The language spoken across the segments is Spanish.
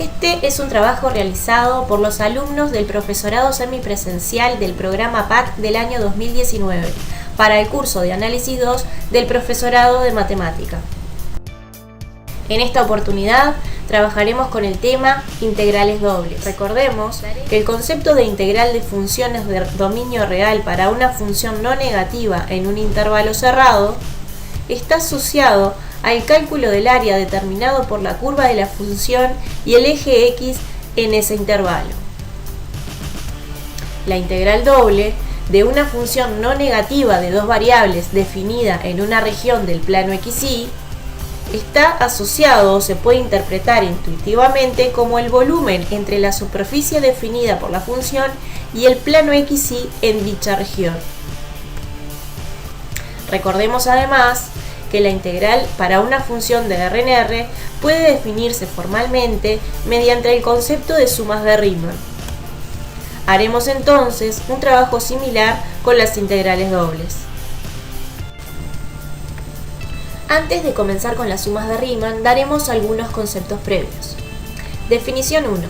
Este es un trabajo realizado por los alumnos del profesorado semipresencial del programa PAC del año 2019 para el curso de Análisis 2 del profesorado de Matemática. En esta oportunidad trabajaremos con el tema integrales dobles. Recordemos que el concepto de integral de funciones de dominio real para una función no negativa en un intervalo cerrado está asociado al cálculo del área determinado por la curva de la función y el eje X en ese intervalo. La integral doble de una función no negativa de dos variables definida en una región del plano XY está asociado o se puede interpretar intuitivamente como el volumen entre la superficie definida por la función y el plano XY en dicha región. Recordemos además que la integral para una función de R en R puede definirse formalmente mediante el concepto de sumas de Riemann. Haremos entonces un trabajo similar con las integrales dobles. Antes de comenzar con las sumas de Riemann, daremos algunos conceptos previos. Definición 1.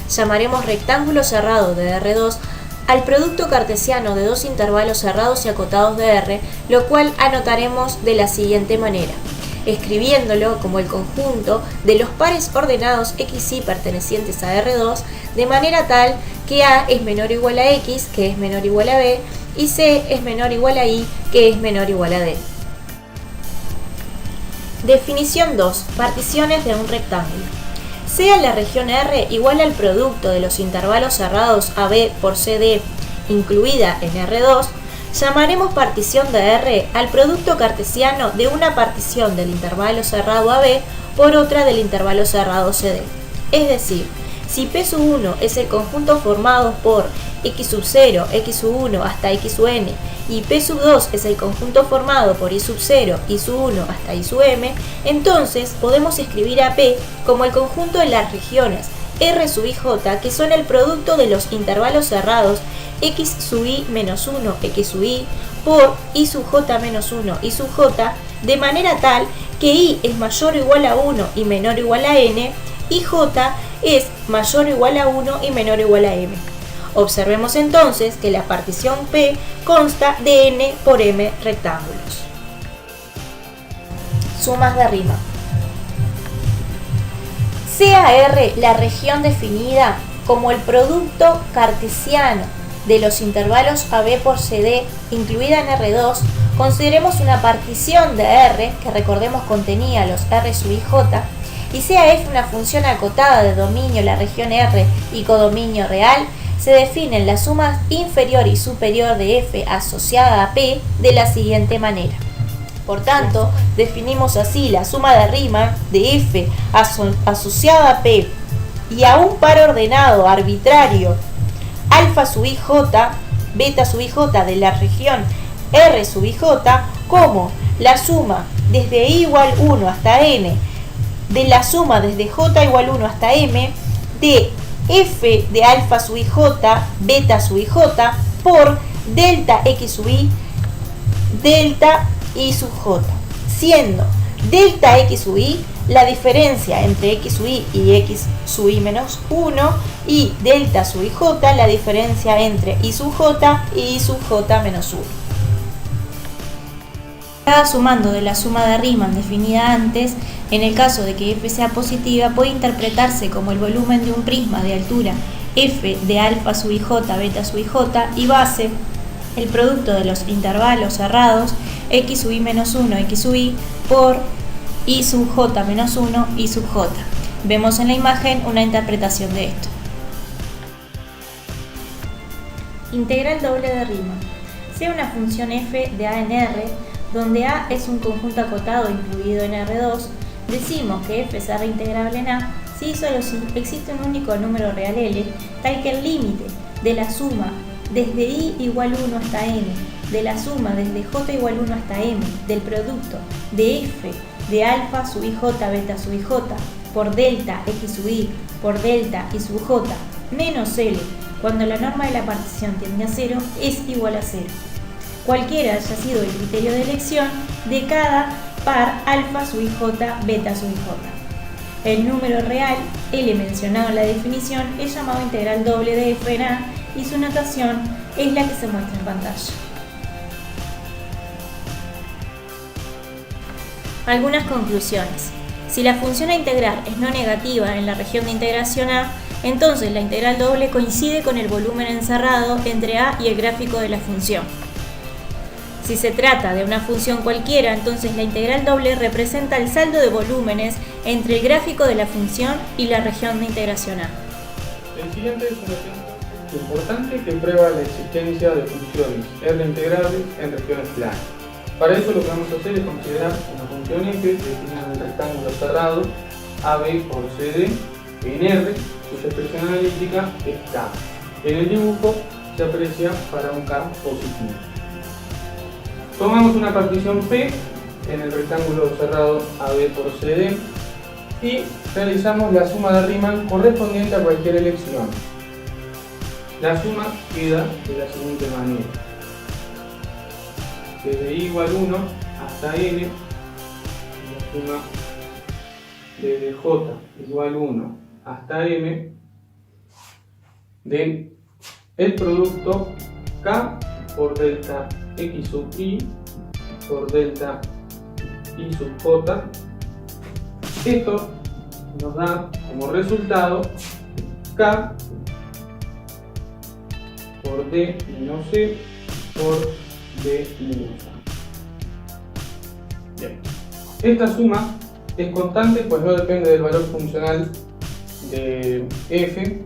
Llamaremos rectángulo cerrado de R2 al producto cartesiano de dos intervalos cerrados y acotados de R, lo cual anotaremos de la siguiente manera, escribiéndolo como el conjunto de los pares ordenados XY pertenecientes a R2, de manera tal que A es menor o igual a X, que es menor o igual a B, y C es menor o igual a Y, que es menor o igual a D. Definición 2. Particiones de un rectángulo. Sea la región R igual al producto de los intervalos cerrados AB por CD incluida en R2, llamaremos partición de R al producto cartesiano de una partición del intervalo cerrado AB por otra del intervalo cerrado CD. Es decir, si P1 es el conjunto formado por X0, X1 hasta Xn y P2 es el conjunto formado por Y0, Y1 hastaYm, entonces podemos escribir a P como el conjunto de las regiones R sub I J, que son el producto de los intervalos cerrados X sub I menos 1, X sub I por I sub J menos 1, I sub J, de manera tal que I es mayor o igual a 1 y menor o igual a N, y J es mayor o igual a 1 y menor o igual a M. Observemos entonces que la partición P consta de N por M rectángulos. Sumas de Riemann. Sea R la región definida como el producto cartesiano de los intervalos AB por CD incluida en R2, consideremos una partición de R que recordemos contenía los R sub I J, y sea F una función acotada de dominio la región R y codominio real, se definen las sumas inferior y superior de F asociada a P de la siguiente manera. Por tanto, definimos así la suma de Riemann de F asociada a P y a un par ordenado arbitrario alfa sub I J, beta sub I J de la región R sub I J como la suma desde I igual 1 hasta N de la suma desde J igual 1 hasta M de F de alfa sub I J, beta sub I J por delta X sub I, delta I sub J, siendo delta X sub I la diferencia entre X sub I y X sub I menos 1 y delta sub I J la diferencia entre I sub J y I sub J menos 1. Cada sumando de la suma de Riemann definida antes, en el caso de que F sea positiva, puede interpretarse como el volumen de un prisma de altura F de alfa sub I J, beta sub I J y base, el producto de los intervalos cerrados X sub I menos 1, X sub I por I sub J menos 1, I sub J. Vemos en la imagen una interpretación de esto. Integral doble de Riemann. Sea una función f de A en R, donde A es un conjunto acotado incluido en R2, decimos que f es reintegrable en A si y solo si existe un único número real L, tal que el límite de la suma desde I igual 1 hasta n, de la suma desde J igual 1 hasta m, del producto de f de alfa sub I J beta sub I J por delta X sub I por delta I sub J menos L, cuando la norma de la partición tiende a 0, es igual a 0. Cualquiera haya sido el criterio de elección de cada par alfa sub I J beta sub I J. El número real, L mencionado en la definición, es llamado integral doble de f en A y su notación es la que se muestra en pantalla. Algunas conclusiones. Si la función a integrar es no negativa en la región de integración A, entonces la integral doble coincide con el volumen encerrado entre A y el gráfico de la función. Si se trata de una función cualquiera, entonces la integral doble representa el saldo de volúmenes entre el gráfico de la función y la región de integración A. El siguiente es un ejemplo importante que prueba la existencia de funciones R integrables en regiones planas. Para eso lo que vamos a hacer es considerar una función f definida en el rectángulo cerrado AB por CD en R, cuya expresión analítica es K. En el dibujo se aprecia para un K positivo. Tomamos una partición P en el rectángulo cerrado AB por CD y realizamos la suma de Riemann correspondiente a cualquier elección. La suma queda de la siguiente manera. Desde i igual 1 hasta n, la suma desde j igual 1 hasta m de el producto k por delta x sub i por delta i sub j. Esto nos da como resultado k por d menos c por d menos a. Bien. Esta suma es constante, pues no depende del valor funcional de f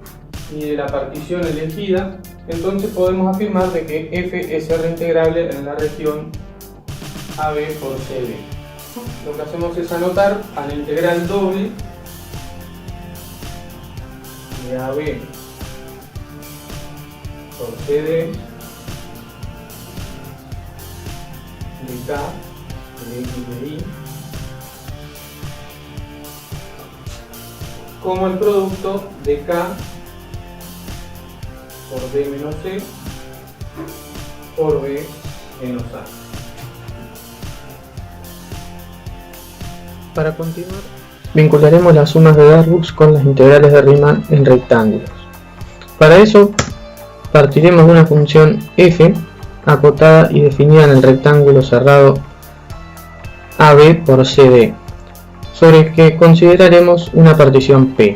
ni de la partición elegida. Entonces podemos afirmar de que f es R integrable en la región AB por CD. Lo que hacemos es anotar a la integral doble de AB por CD de K de X de Y como el producto de K por D menos C por B menos A. Para continuar, vincularemos las sumas de Darboux con las integrales de Riemann en rectángulos. Para eso, partiremos de una función f acotada y definida en el rectángulo cerrado AB por CD, sobre el que consideraremos una partición P.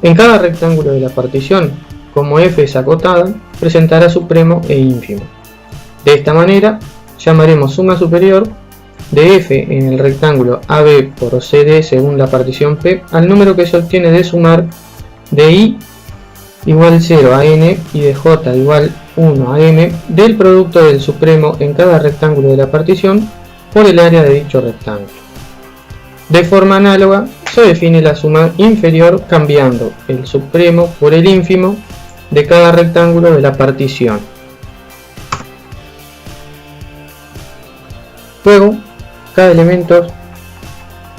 En cada rectángulo de la partición, como f es acotada, presentará supremo e ínfimo. De esta manera, llamaremos suma superior de f en el rectángulo AB por CD según la partición P al número que se obtiene de sumar de i igual 0 a n y de j igual 1 a m del producto del supremo en cada rectángulo de la partición por el área de dicho rectángulo. De forma análoga, se define la suma inferior cambiando el supremo por el ínfimo de cada rectángulo de la partición. Luego, cada elemento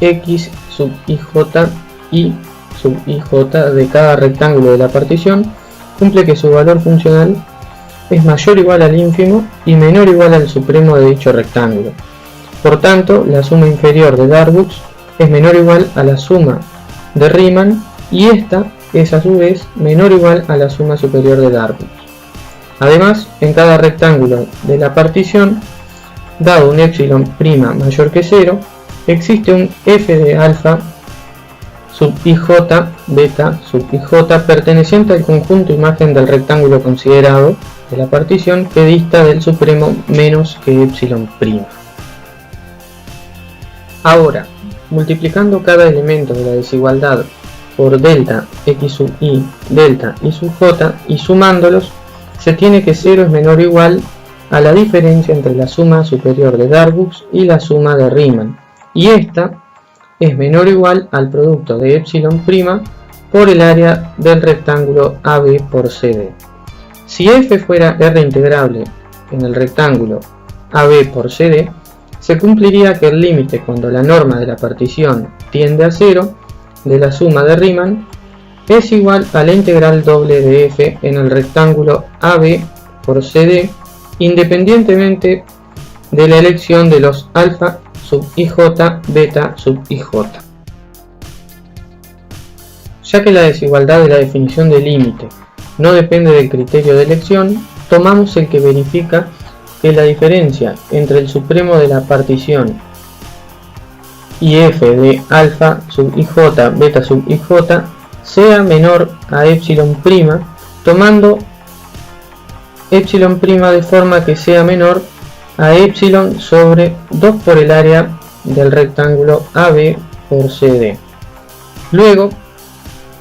x sub ij y sub ij de cada rectángulo de la partición cumple que su valor funcional es mayor o igual al ínfimo y menor o igual al supremo de dicho rectángulo. Por tanto, la suma inferior de Darboux es menor o igual a la suma de Riemann y esta es a su vez menor o igual a la suma superior de Darboux. Además, en cada rectángulo de la partición, dado un epsilon prima mayor que 0, existe un f de alfa sub ij beta sub ij perteneciente al conjunto imagen del rectángulo considerado de la partición que dista del supremo menos que epsilon prima. Ahora, multiplicando cada elemento de la desigualdad por delta x sub i, delta y sub j y sumándolos, se tiene que 0 es menor o igual a la diferencia entre la suma superior de Darboux y la suma de Riemann, y esta es menor o igual al producto de epsilon prima por el área del rectángulo AB por CD. Si f fuera R integrable en el rectángulo AB por CD, se cumpliría que el límite cuando la norma de la partición tiende a 0 de la suma de Riemann es igual a la integral doble de f en el rectángulo AB por CD independientemente de la elección de los alfa sub ij beta sub ij. Ya que la desigualdad de la definición de límite no depende del criterio de elección, tomamos el que verifica que la diferencia entre el supremo de la partición y f de alfa sub ij beta sub ij sea menor a epsilon prima, tomando epsilon prima de forma que sea menor a epsilon sobre 2 por el área del rectángulo AB por CD. Luego,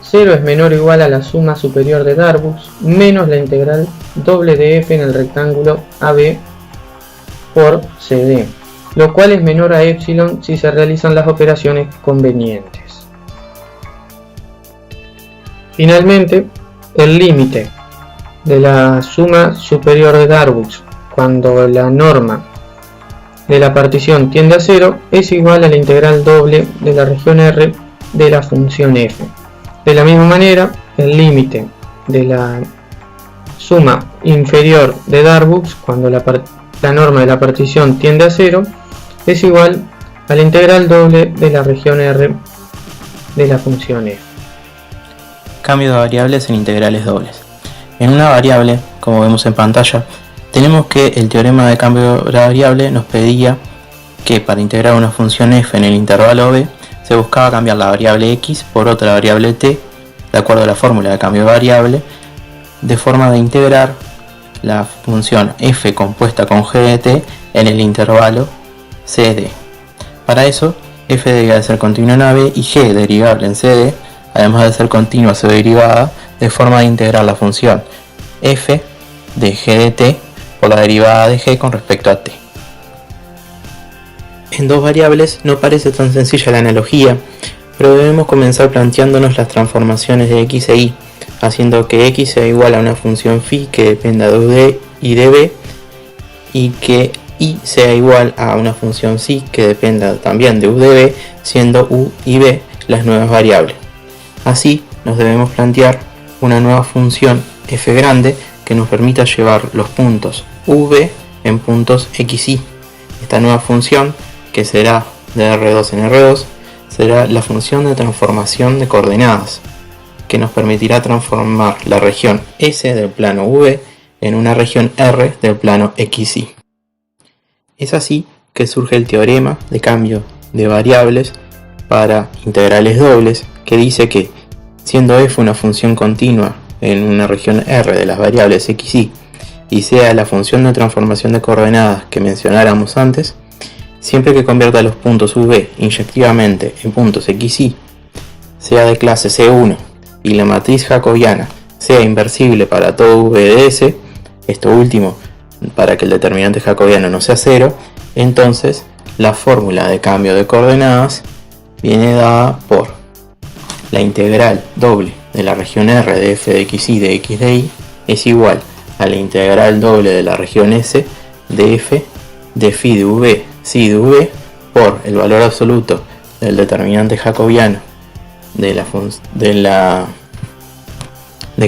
0 es menor o igual a la suma superior de Darboux menos la integral doble de f en el rectángulo AB por CD, lo cual es menor a epsilon si se realizan las operaciones convenientes. Finalmente, el límite de la suma superior de Darboux cuando la norma de la partición tiende a 0 es igual a la integral doble de la región R de la función f. De la misma manera, el límite de la suma inferior de Darboux cuando la norma de la partición tiende a 0 es igual a la integral doble de la región R de la función f. Cambio de variables en integrales dobles. En una variable, como vemos en pantalla, tenemos que el teorema de cambio de variable nos pedía que para integrar una función f en el intervalo b se buscaba cambiar la variable x por otra variable t, de acuerdo a la fórmula de cambio de variable, de forma de integrar la función f compuesta con g de t en el intervalo cd. Para eso, f debía de ser continua en AB y g derivable en cd, además de ser continua su derivada, de forma de integrar la función f de g de t por la derivada de g con respecto a t. En dos variables no parece tan sencilla la analogía, pero debemos comenzar planteándonos las transformaciones de x e y, haciendo que x sea igual a una función phi que dependa de u y de b, y que y sea igual a una función psi que dependa también de u de b, siendo u y b las nuevas variables. Así nos debemos plantear una nueva función f grande que nos permita llevar los puntos v en puntos x y. Esta nueva función, que será de R2 en R2, será la función de transformación de coordenadas, que nos permitirá transformar la región S del plano V en una región R del plano XY. Es así que surge el teorema de cambio de variables para integrales dobles, que dice que, siendo f una función continua en una región R de las variables XY y sea la función de transformación de coordenadas que mencionáramos antes, siempre que convierta los puntos v inyectivamente en puntos XY, sea de clase C1 y la matriz jacobiana sea inversible para todo v de S, esto último para que el determinante jacobiano no sea 0, entonces la fórmula de cambio de coordenadas viene dada por la integral doble de la región R de f de XY de x de y es igual a la integral doble de la región S de f de phi de v psi de v por el valor absoluto del determinante jacobiano de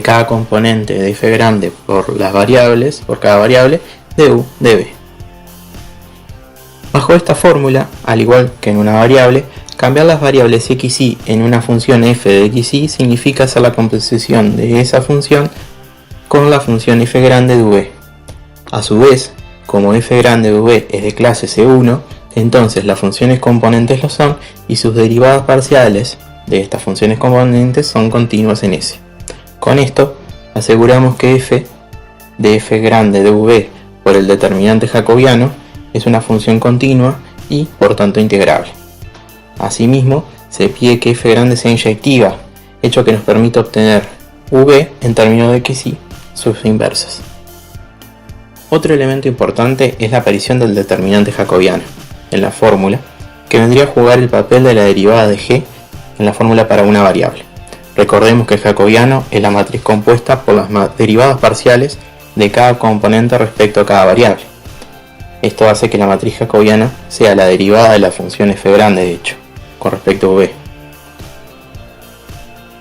cada componente de f grande por las variables, por cada variable de u de b. Bajo esta fórmula, al igual que en una variable, cambiar las variables x y en una función f de x y significa hacer la composición de esa función con la función f grande de v. A su vez, como f grande de v es de clase C1, entonces las funciones componentes lo son y sus derivadas parciales de estas funciones componentes son continuas en S. Con esto, aseguramos que f de f grande de v por el determinante jacobiano es una función continua y, por tanto, integrable. Asimismo, se pide que f grande sea inyectiva, hecho que nos permite obtener v en términos de x y sus inversas. Otro elemento importante es la aparición del determinante jacobiano en la fórmula, que vendría a jugar el papel de la derivada de g en la fórmula para una variable. Recordemos que el jacobiano es la matriz compuesta por las derivadas parciales de cada componente respecto a cada variable. Esto hace que la matriz jacobiana sea la derivada de la función f grande, de hecho, con respecto a v.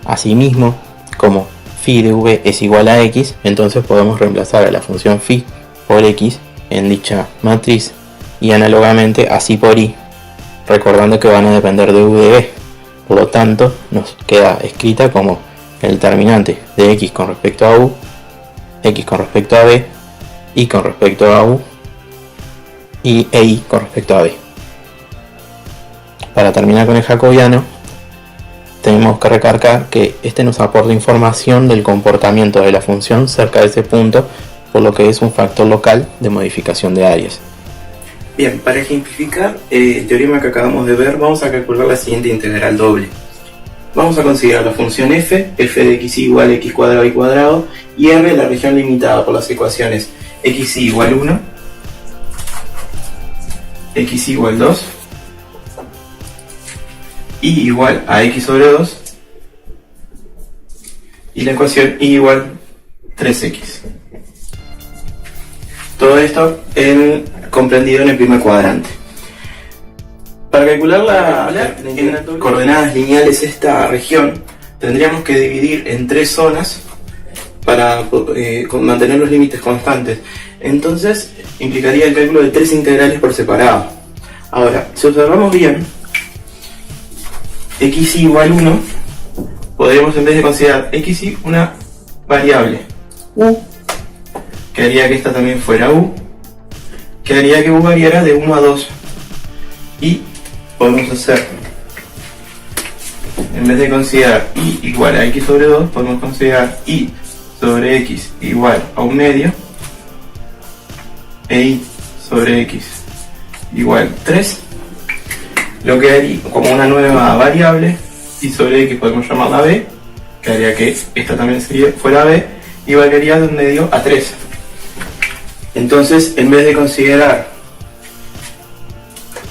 Asimismo, como phi de v es igual a x, entonces podemos reemplazar a la función phi por x en dicha matriz y análogamente así por y, recordando que van a depender de u de b, Por lo tanto, nos queda escrita como el determinante de x con respecto a u, x con respecto a b, y con respecto a u, e y con respecto a b. Para terminar con el jacobiano, tenemos que recargar que este nos aporta información del comportamiento de la función cerca de ese punto, por lo que es un factor local de modificación de áreas. Bien, para ejemplificar el teorema que acabamos de ver, vamos a calcular la siguiente integral doble. Vamos a considerar la función f de x igual a x cuadrado y cuadrado, y r la región limitada por las ecuaciones x igual 1, x igual 2, y igual a x sobre 2, y la ecuación y igual 3x. Todo esto comprendido en el primer cuadrante. Para calcular en coordenadas lineales esta región, tendríamos que dividir en 3 zonas para mantener los límites constantes. Entonces implicaría el cálculo de 3 integrales por separado. Ahora, si observamos bien, x igual 1, podríamos en vez de considerar x una variable u, que haría que esta también fuera u, que haría que u variara de 1 a 2, y podemos hacer, en vez de considerar y igual a x sobre 2, podemos considerar y sobre x igual a 1 medio, e y sobre x igual 3, lo que haría como una nueva variable, y sobre x podemos llamarla b, que haría que esta también fuera b, y variaría de 1 medio a 3. Entonces, en vez de considerar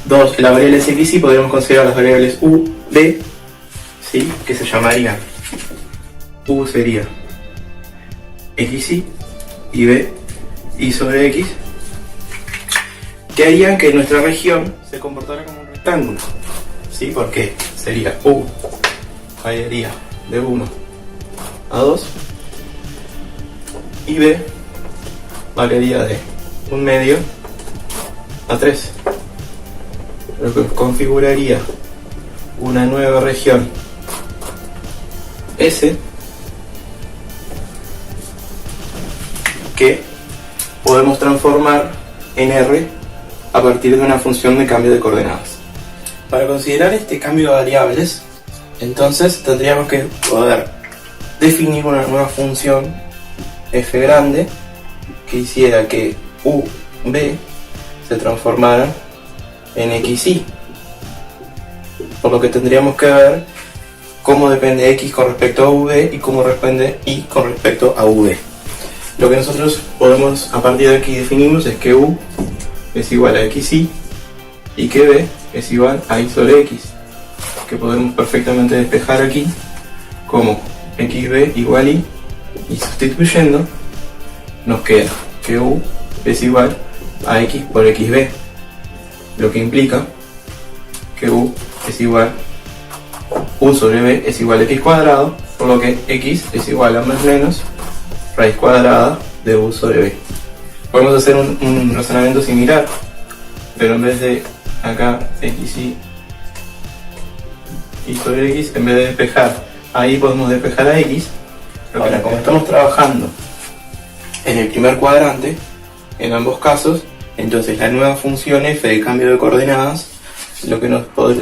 las variables x y, podríamos considerar las variables u, b, ¿sí? Que se llamarían, u sería x y b y sobre x, que harían que nuestra región se comportara como un rectángulo, ¿sí? Porque sería u variaría de 1 a 2 y b variaría de 1 medio a 3, lo que configuraría una nueva región S que podemos transformar en R a partir de una función de cambio de coordenadas. Para considerar este cambio de variables, entonces tendríamos que poder definir una nueva función f grande que hiciera que u, b se transformara en x, y. Por lo que tendríamos que ver cómo depende x con respecto a v y cómo depende y con respecto a v. Lo que nosotros podemos a partir de aquí definimos es que u es igual a x, y que b es igual a y sobre x, que podemos perfectamente despejar aquí como xb igual y sustituyendo nos queda que u es igual a x por xb, lo que implica que u es igual, u sobre b es igual a x cuadrado, por lo que x es igual a más o menos raíz cuadrada de u sobre b. Podemos hacer un razonamiento similar, pero en vez de acá x y sobre x, en vez de despejar ahí podemos despejar a x. Ahora, como estamos trabajando en el primer cuadrante, en ambos casos, entonces la nueva función f de cambio de coordenadas la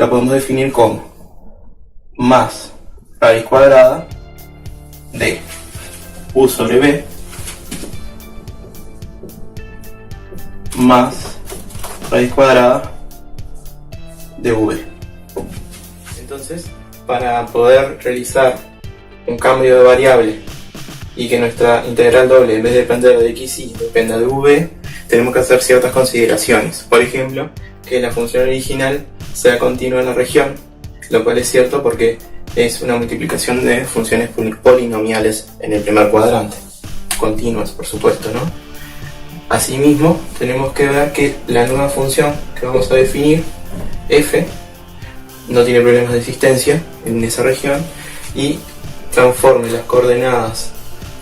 podemos definir como más raíz cuadrada de u sobre b más raíz cuadrada de v. Entonces, para poder realizar un cambio de variable y que nuestra integral doble, en vez de depender de x y dependa de v, tenemos que hacer ciertas consideraciones. Por ejemplo, que la función original sea continua en la región, lo cual es cierto porque es una multiplicación de funciones polinomiales en el primer cuadrante, continuas por supuesto, ¿no? Asimismo, tenemos que ver que la nueva función que vamos a definir, f, no tiene problemas de existencia en esa región y transforme las coordenadas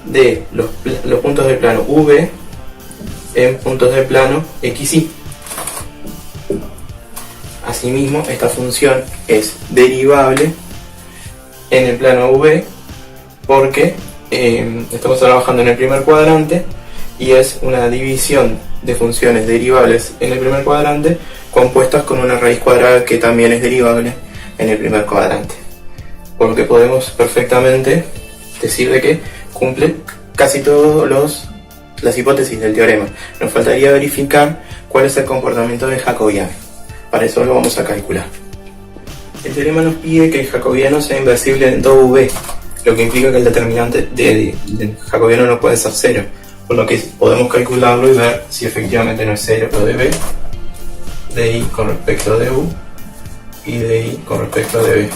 de los puntos del plano v en puntos del plano x, y. Asimismo, esta función es derivable en el plano V porque estamos trabajando en el primer cuadrante y es una división de funciones derivables en el primer cuadrante compuestas con una raíz cuadrada que también es derivable en el primer cuadrante. Por lo que podemos perfectamente decir de que cumple casi todas las hipótesis del teorema. Nos faltaría verificar cuál es el comportamiento de jacobiano. Para eso lo vamos a calcular. El teorema nos pide que el jacobiano sea inversible en todo V, lo que implica que el determinante del jacobiano no puede ser 0, por lo que podemos calcularlo y ver si efectivamente no es 0 lo de B, de I con respecto de U y de I con respecto de B.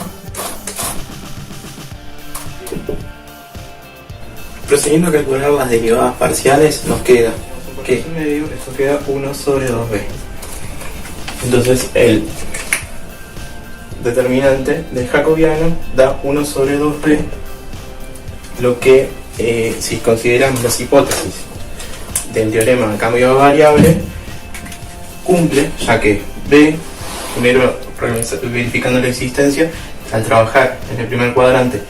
Procediendo a calcular las derivadas parciales, nos queda que esto queda 1 sobre 2b. Entonces el determinante del jacobiano da 1 sobre 2b, lo que si consideramos las hipótesis del teorema de cambio de variable cumple, ya que b, primero verificando la existencia, al trabajar en el primer cuadrante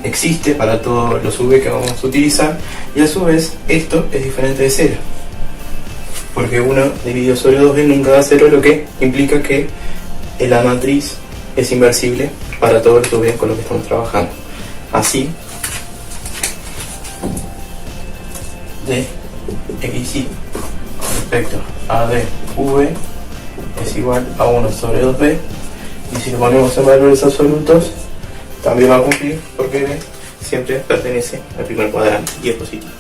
existe para todos los v que vamos a utilizar, y a su vez esto es diferente de 0 porque 1 dividido sobre 2b nunca da 0, lo que implica que la matriz es inversible para todos los v con los que estamos trabajando. Así de xy con respecto a dv es igual a 1 sobre 2b, y si lo ponemos en valores absolutos también va a cumplir porque B siempre pertenece al primer cuadrante y es positivo.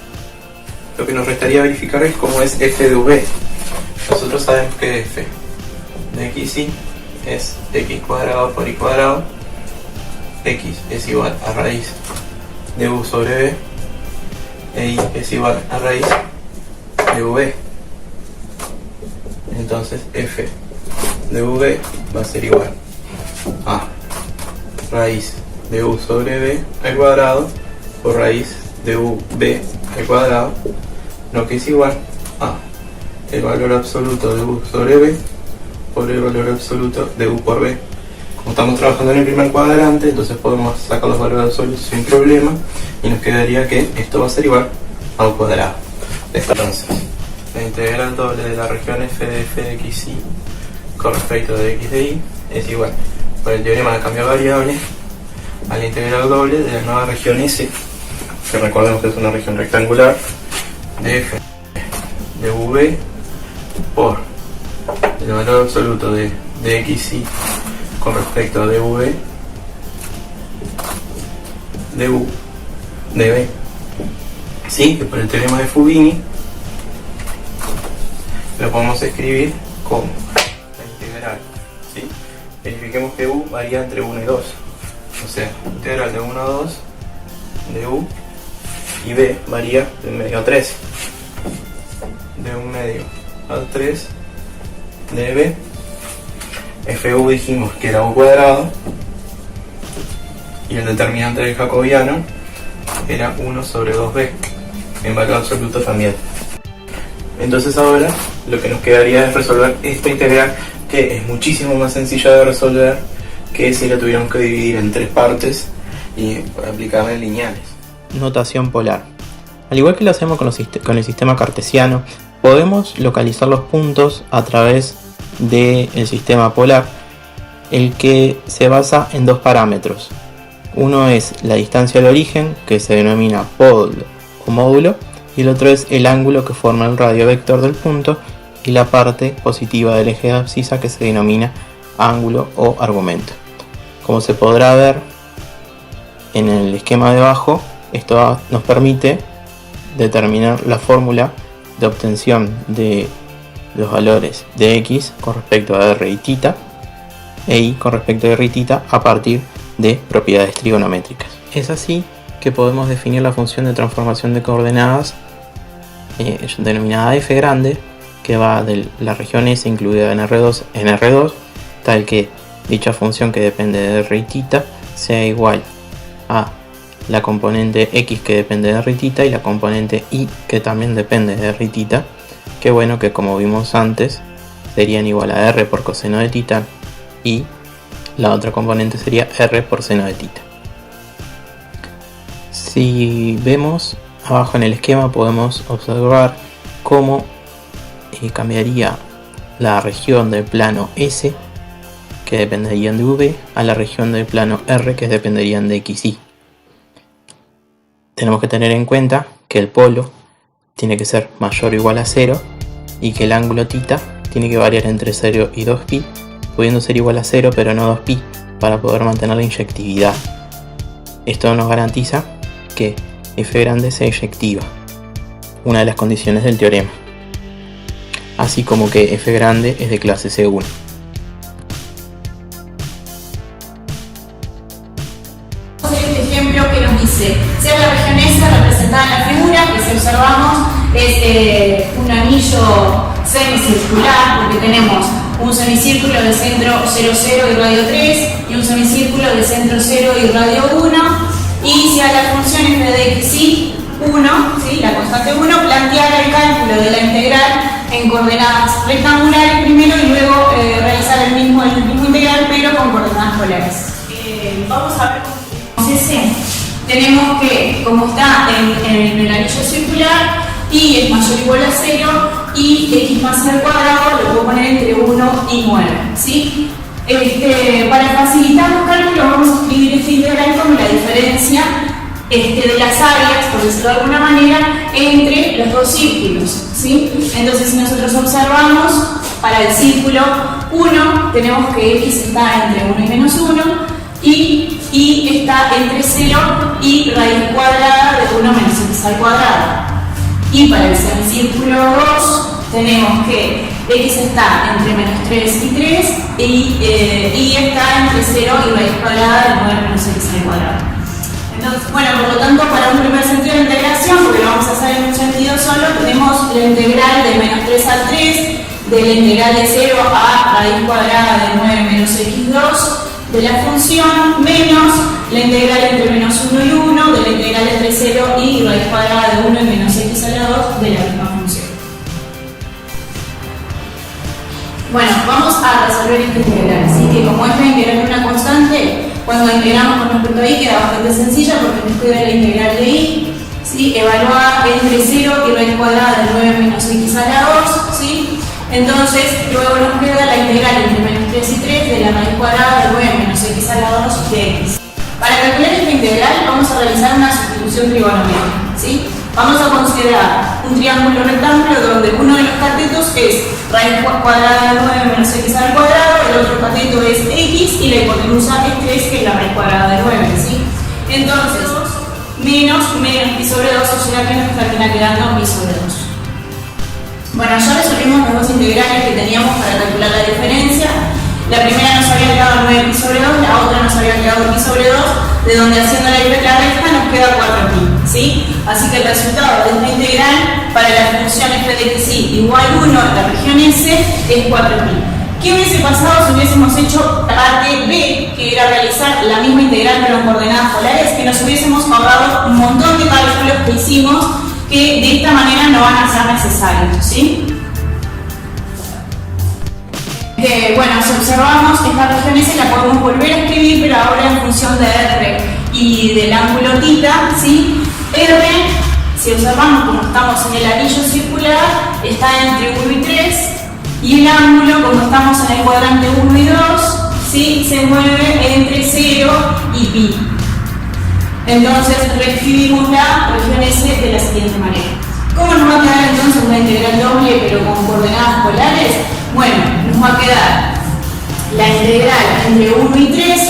Lo que nos restaría verificar es cómo es f de v. Nosotros sabemos que f de xy es x cuadrado por y cuadrado, x es igual a raíz de u sobre b, e y es igual a raíz de v. Entonces f de v va a ser igual a raíz de u sobre b al cuadrado por raíz de u b al cuadrado, lo que es igual a el valor absoluto de u sobre b por el valor absoluto de u por b. Como estamos trabajando en el primer cuadrante, entonces podemos sacar los valores absolutos sin problema y nos quedaría que esto va a ser igual a u cuadrado. Entonces, la integral doble de la región f de xy con respecto de x de y es igual, por el teorema de cambio de variable, a la integral doble de la nueva región S, que recordemos que es una región rectangular, de f de v por el valor absoluto de xy con respecto a dv de u de b. Sí, que por el teorema de Fubini lo podemos escribir como la integral, ¿sí? Verifiquemos que u varía entre 1 y 2, o sea, integral de 1 a 2 de u, y b varía de 1 medio a 3, de 1 medio a 3 de b. fu dijimos que era u cuadrado y el determinante del jacobiano era 1 sobre 2b, en valor absoluto también. Entonces ahora lo que nos quedaría es resolver esta integral, que es muchísimo más sencilla de resolver que si la tuviéramos que dividir en 3 partes y aplicarla en lineales. Notación polar. Al igual que lo hacemos con el sistema cartesiano, podemos localizar los puntos a través del sistema polar, el que se basa en 2 parámetros. Uno es la distancia al origen, que se denomina pod o módulo, y el otro es el ángulo que forma el radio vector del punto y la parte positiva del eje de abscisa, que se denomina ángulo o argumento. Como se podrá ver en el esquema de abajo, esto nos permite determinar la fórmula de obtención de los valores de x con respecto a r y θ e y con respecto a r y θ a partir de propiedades trigonométricas. Es así que podemos definir la función de transformación de coordenadas denominada f grande, que va de la región S incluida en R2, tal que dicha función, que depende de r y θ, sea igual a la componente x, que depende de r y θ, y la componente y, que también depende de r y θ, que bueno, que como vimos antes serían igual a r por coseno de θ, y la otra componente sería r por seno de θ. Si vemos abajo en el esquema podemos observar cómo cambiaría la región del plano S, que dependerían de V, a la región del plano R, que dependerían de X, Y. Tenemos que tener en cuenta que el polo tiene que ser mayor o igual a 0 y que el ángulo θ tiene que variar entre 0 y 2π, pudiendo ser igual a 0 pero no 2π, para poder mantener la inyectividad. Esto nos garantiza que f grande sea inyectiva, una de las condiciones del teorema, así como que f grande es de clase C1. Este ejemplo que nos dice, sea la región S representada en la figura, que si observamos es un anillo semicircular, porque tenemos un semicírculo de centro 0, 0 y radio 3 y un semicírculo de centro 0 y radio 1, y si a la función f de x y 1, ¿sí? La constante 1, plantear el cálculo de la integral en coordenadas rectangulares primero y luego realizar el mismo integral pero con coordenadas polares. Vamos a ver cómo es ese. Tenemos que, como está en el anillo circular, y es mayor o igual a 0 y x más c al cuadrado lo puedo poner entre 1 y 9, ¿sí? Para facilitar los cálculos vamos a escribir este integral como la diferencia de las áreas, por decirlo de alguna manera, entre los dos círculos, ¿sí? Entonces, si nosotros observamos para el círculo 1, tenemos que x está entre 1 y menos 1 y y está entre 0 y raíz cuadrada de 1 menos x al cuadrado. Y para el semicírculo 2 tenemos que x está entre menos 3 y 3 y está entre 0 y raíz cuadrada de 9 menos x al cuadrado. Entonces, bueno, por lo tanto, para un primer sentido de integración, porque lo vamos a hacer en un sentido solo, tenemos la integral de menos 3 al 3, de la integral de 0 a raíz cuadrada de 9 menos x2, de la función, menos la integral entre menos 1 y 1, de la integral entre 0 y raíz cuadrada de 1 y menos x a la 2 de la misma función. Bueno, vamos a resolver esta integral, así que como es la integral de una constante, cuando integramos con respecto a y queda bastante sencilla porque nos queda la integral de y, ¿sí? Evaluada entre 0 y raíz cuadrada de 9 menos x a la 2, ¿sí? Entonces, luego nos queda la integral entre menos 3 y 3 de la raíz cuadrada de 9 menos x a la 2 de x. Para calcular esta integral vamos a realizar una sustitución trigonométrica, ¿sí? Vamos a considerar un triángulo rectángulo donde uno de los catetos es raíz cuadrada de 9 menos x al cuadrado, el otro cateto es x y la hipotenusa es 3, que es la raíz cuadrada de 9, ¿sí? Entonces, menos pi sobre 2, o sea que nos termina quedando pi sobre 2. Bueno, ya resolvimos las dos integrales que teníamos para calcular la diferencia. La primera nos había quedado 9 pi sobre 2, la otra nos había quedado pi sobre 2, de donde haciendo la resta nos queda 4pi, ¿sí? Así que el resultado de esta integral para la función f de x igual 1 en la región S es 4pi. ¿Qué hubiese pasado si hubiésemos hecho la parte B, que era realizar la misma integral pero en coordenadas polares? Que nos hubiésemos ahorrado un montón de cálculos que hicimos que de esta manera no van a ser necesarios, ¿sí? Bueno, si observamos esta región S la podemos volver a escribir, pero ahora en función de R y del ángulo θ, ¿sí? R, si observamos como estamos en el anillo circular, está entre 1 y 3, y el ángulo, como estamos en el cuadrante 1 y 2, ¿sí? Se mueve entre 0 y pi. Entonces reescribimos la región S de la siguiente manera. ¿Cómo nos va a quedar entonces una integral doble pero con coordenadas polares? Bueno, nos va a quedar la integral entre 1 y 3,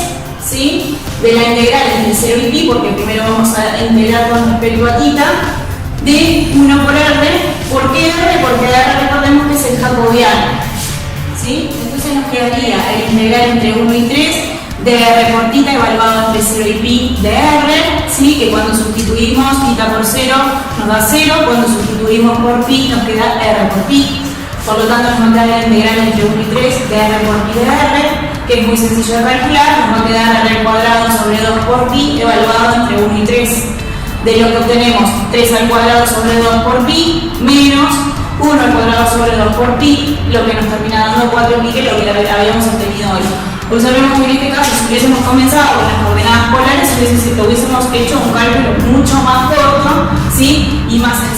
¿sí? De la integral entre 0 y pi, porque primero vamos a integrar con respecto a θ, de 1 por R. ¿Por qué R? Porque R recordemos que es el jacobiano, ¿sí? Entonces nos quedaría el integral entre 1 y 3 de R por θ evaluado entre 0 y pi de R, ¿sí? Que cuando sustituimos θ por 0 nos da 0, cuando sustituimos por pi nos queda R por pi. Por lo tanto nos va a quedar la integral entre 1 y 3 de R por pi de R, que es muy sencillo de calcular, nos va a quedar R cuadrado sobre 2 por pi evaluado entre 1 y 3. De lo que obtenemos 3 al cuadrado sobre 2 por pi menos 1 al cuadrado sobre 2 por pi, lo que nos termina dando 4pi, que es lo que habíamos obtenido hoy. Observemos que en este caso, si hubiésemos comenzado con las coordenadas polares, hubiésemos hecho un cálculo mucho más corto, ¿sí? Y más sencillo.